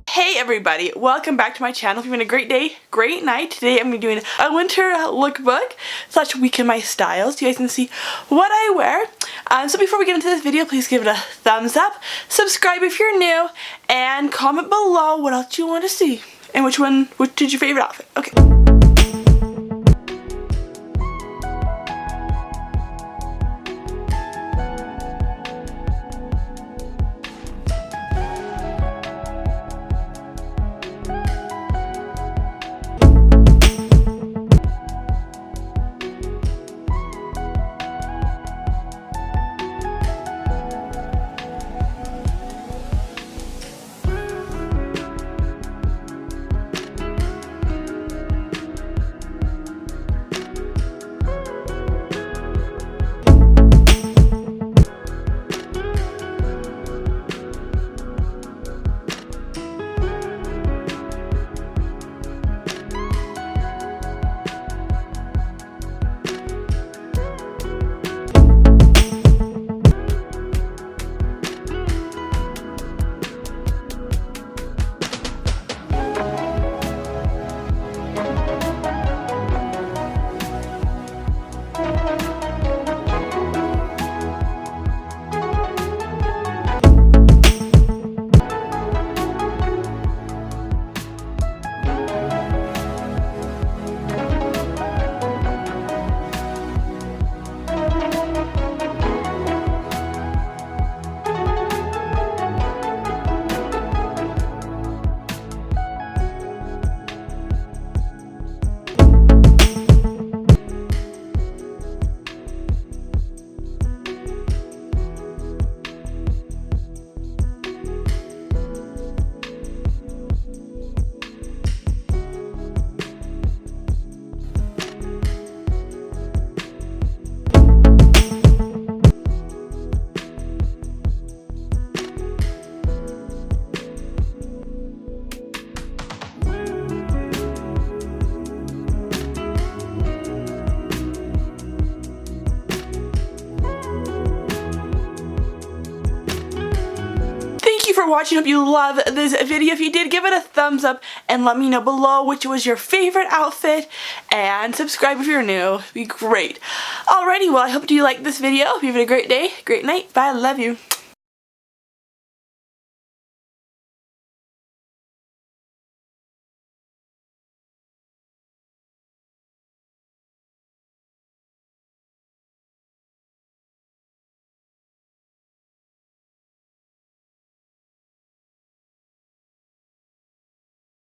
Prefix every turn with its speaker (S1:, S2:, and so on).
S1: Hey everybody, welcome back to my channel. If you're having a great day, great night. Today I'm going to be doing a winter lookbook / week in my styles. You guys can see what I wear. So before we get into this video, please give it a thumbs up, subscribe if you're new, and comment below what else you want to see. And which is your favorite outfit. Okay. For watching. Hope you love this video. If you did, give it a thumbs up and let me know below which was your favorite outfit, and subscribe if you're new. It'd be great. Alrighty, well, I hope you liked this video. Hope you have a great day, great night. Bye, I love you.